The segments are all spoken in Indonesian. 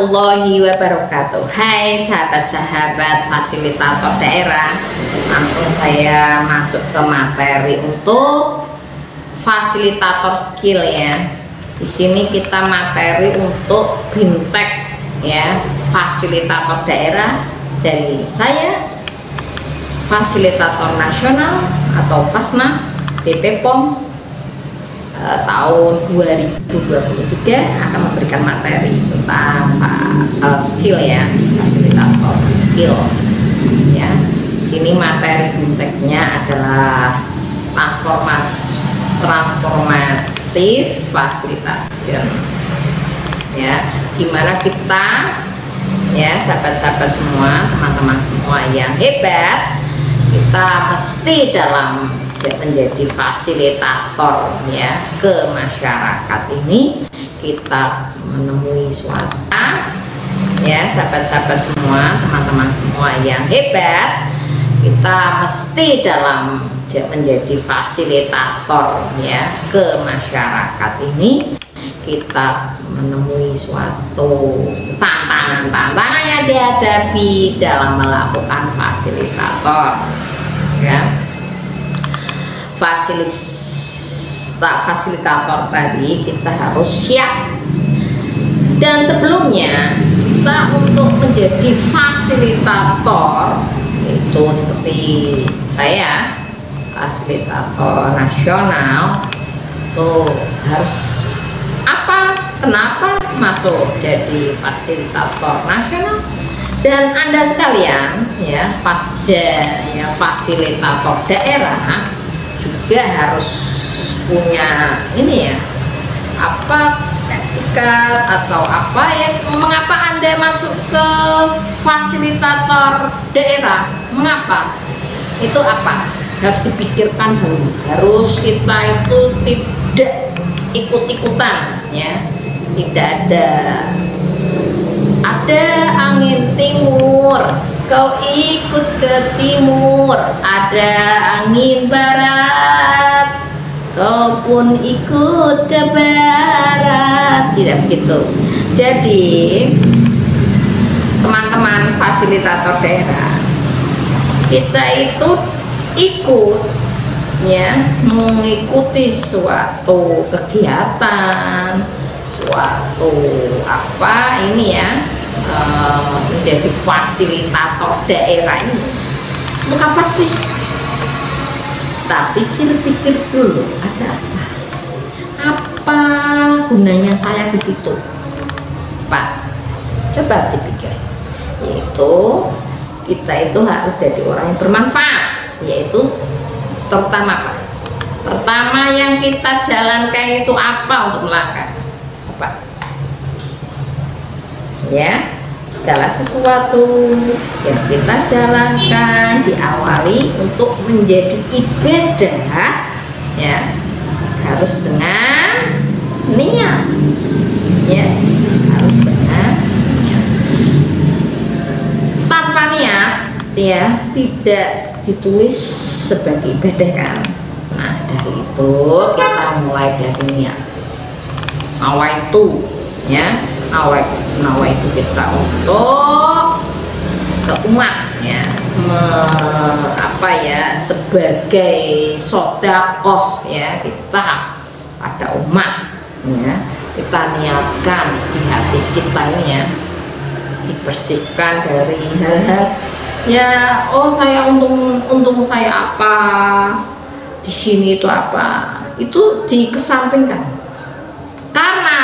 warahmatullahi wabarakatuh. Hai sahabat-sahabat fasilitator daerah, langsung saya masuk ke materi untuk fasilitator skill ya. Di sini kita materi untuk BIMTEK ya, fasilitator daerah dari saya, fasilitator nasional atau Fasnas BP POM tahun 2023 akan memberikan materi tentang skill ya, fasilitator skill ya. Sini materi BIMTEK-nya adalah transformative facilitation ya, dimana kita ya sahabat-sahabat semua, teman-teman semua yang hebat, kita mesti dalam menjadi fasilitator ya ke masyarakat ini. Kita menemui suatu ya sahabat-sahabat semua, teman-teman semua yang hebat, kita mesti dalam menjadi fasilitator ya ke masyarakat ini. Kita menemui suatu tantangan yang dihadapi dalam melakukan fasilitator ya. Fasilitator tadi kita harus siap, dan sebelumnya kita untuk menjadi fasilitator itu seperti saya fasilitator nasional tuh harus apa, kenapa masuk jadi fasilitator nasional. Dan Anda sekalian ya, fasilitator daerah juga harus punya ini ya, apa etikat atau apa ya. Mengapa Anda masuk ke fasilitator daerah? Mengapa? Itu apa? Harus dipikirkan dulu. Harus kita itu tidak ikut-ikutan ya. Tidak ada angin timur, kau ikut ke timur, ada angin barat, kau pun ikut ke barat. Tidak begitu. Jadi teman-teman fasilitator daerah, kita itu ikut ya, mengikuti suatu kegiatan, suatu apa ini ya, menjadi fasilitator daerah ini untuk apa sih? Kita pikir-pikir dulu, ada apa gunanya saya di situ, Pak? Coba dipikir. Yaitu kita itu harus jadi orang yang bermanfaat, yaitu terutama apa? Pertama yang kita jalankan itu apa untuk melangkah? Apa? Ya, segala sesuatu yang kita jalankan diawali untuk menjadi ibadah ya, harus dengan niat ya, harus dengan niat. Tanpa niat ya tidak ditulis sebagai ibadah kan. Nah dari itu kita mulai dari niat. Nawaitu ya, nawaitu kita untuk ke umat ya, apa ya, sebagai sodakoh ya kita pada umat ya. Kita niatkan di hati kita ini ya, dibersihkan dari hal-hal ya, oh saya untung saya apa di sini, itu apa, itu dikesampingkan. Karena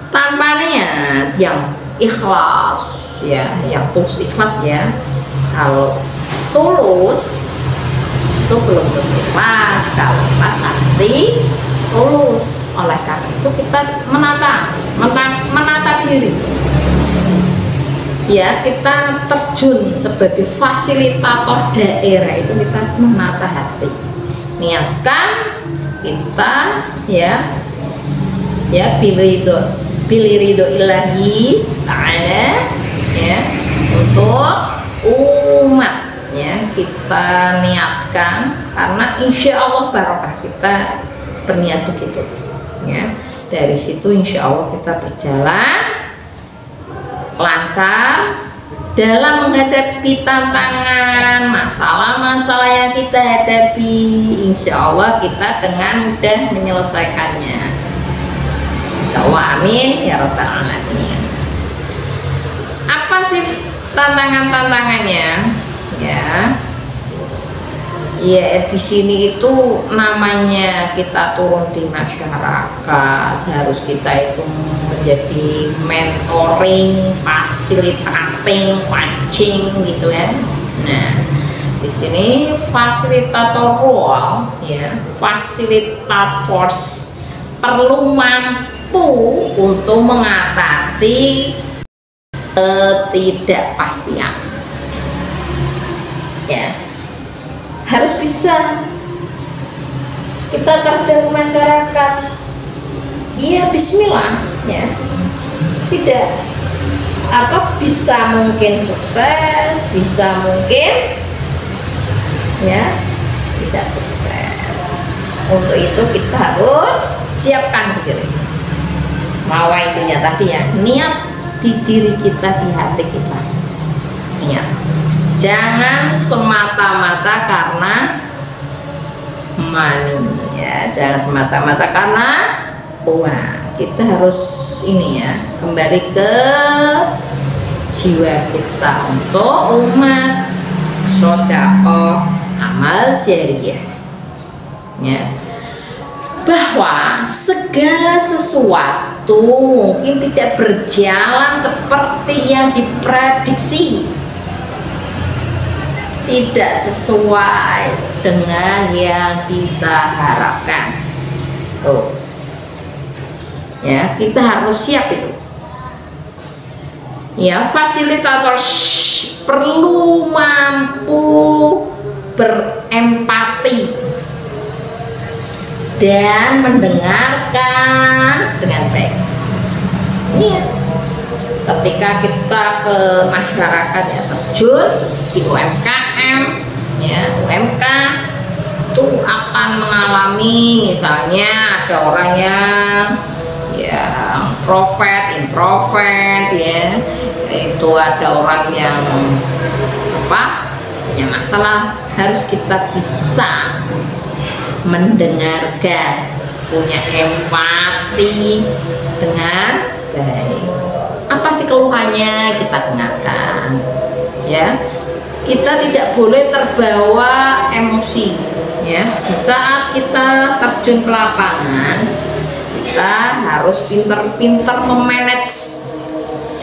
tanpa niat yang ikhlas ya, yang tulus ikhlas ya, kalau tulus itu belum tentu ikhlas. Kalau ikhlas pasti tulus. Oleh karena itu kita menata diri ya, kita terjun sebagai fasilitator daerah itu kita menata hati, niatkan kita ya pilih ridho ilahi ta'ala ya, untuk umat ya, kita niatkan karena insya Allah barokah. Kita berniat begitu ya, dari situ insya Allah kita berjalan lancar dalam menghadapi tantangan masalah-masalah yang kita hadapi. Insya Allah kita dengan mudah menyelesaikannya. Insya Allah, amin ya rabbal alamin. Apa sih tantangannya? Ya di sini itu namanya kita turun di masyarakat, harus kita itu menjadi mentoring, fasilitating, coaching gitu ya. Nah, di sini fasilitator role ya, facilitators perlu mampu untuk mengatasi ketidakpastian. Ya. Harus bisa kita kerja ke masyarakat, iya bismillah ya, tidak bisa mungkin sukses, bisa mungkin ya tidak sukses. Untuk itu kita harus siapkan diri, bahwa itunya tadi ya, niat di diri kita, di hati kita, niat. Jangan semata-mata karena money ya, jangan semata-mata karena uang. Kita harus ini ya, kembali ke jiwa kita untuk umat, sedekah, amal jariyah ya, bahwa segala sesuatu mungkin tidak berjalan seperti yang diprediksi, tidak sesuai dengan yang kita harapkan. Ya, kita harus siap itu. Ya, fasilitator perlu mampu berempati dan mendengarkan dengan baik. Ini ya, ketika kita ke masyarakat ya, terjun di UMKM ya, UMK itu akan mengalami misalnya ada orang yang introvert ya, itu ada orang yang punya masalah, harus kita bisa mendengarkan, punya empati dengan baik. Apa sih keluhannya, kita dengarkan ya. Kita tidak boleh terbawa emosi ya. Di saat kita terjun ke lapangan, kita harus pintar-pintar memanage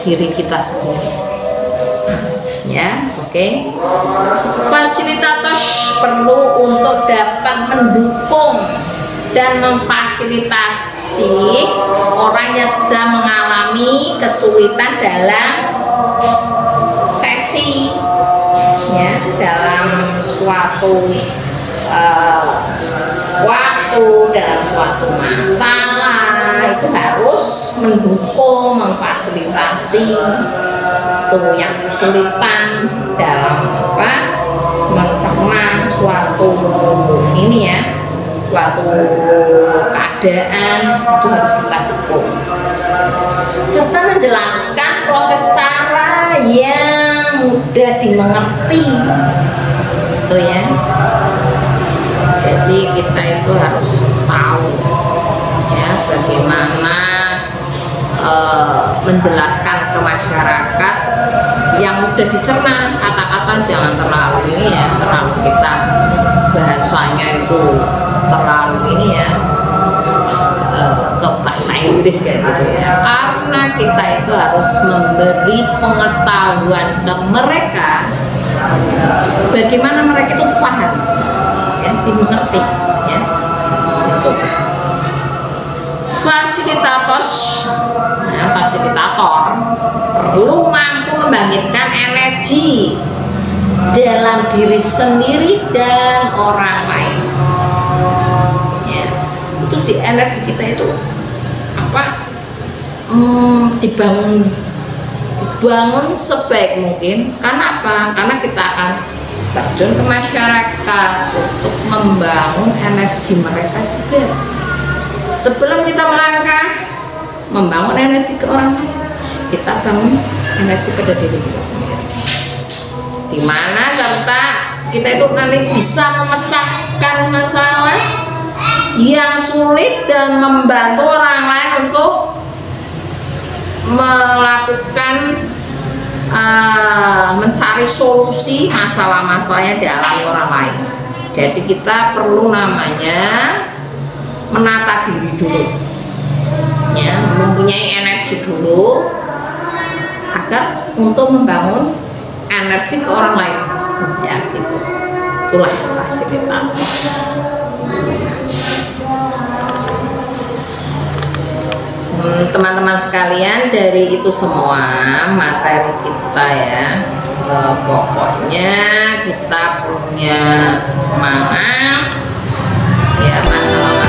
diri kita sendiri ya. Oke. Fasilitator perlu untuk dapat mendukung dan memfasilitasi orang yang sedang mengalami kesulitan dalam sesi ya, dalam suatu waktu, dalam suatu masalah, itu harus mendukung, memfasilitasi tuh yang kesulitan dalam mencerna suatu ini ya, suatu keadaan, itu harus kita dukung, serta menjelaskan proses cara yang mudah dimengerti gitu ya. Jadi kita itu harus tahu ya bagaimana menjelaskan ke masyarakat yang mudah dicerna. Kata-kata jangan terlalu ini ya, terlalu kita bahasanya itu terlalu ini ya, ke bahasa Inggris kayak gitu ya, karena kita itu harus memberi pengetahuan ke mereka bagaimana mereka itu paham ya, dimengerti ya. Fasilitator perlu mampu membangkitkan energi dalam diri sendiri dan orang lain ya. Itu di energi kita itu dibangun sebaik mungkin. Karena apa? Karena kita akan terjun ke masyarakat untuk membangun energi mereka juga. Sebelum kita melangkah membangun energi ke orang lain, kita bangun energi pada diri kita sendiri, dimana serta kita itu nanti bisa memecahkan masalah yang sulit dan membantu orang lain untuk melakukan mencari solusi masalah-masalah yang dialami orang lain. Jadi kita perlu namanya menata diri dulu, ya, mempunyai energi dulu agar untuk membangun energi ke orang lain, ya gitu. Itulah fasilitator. Teman-teman sekalian, dari itu semua materi kita ya, pokoknya kita punya semangat ya, masalah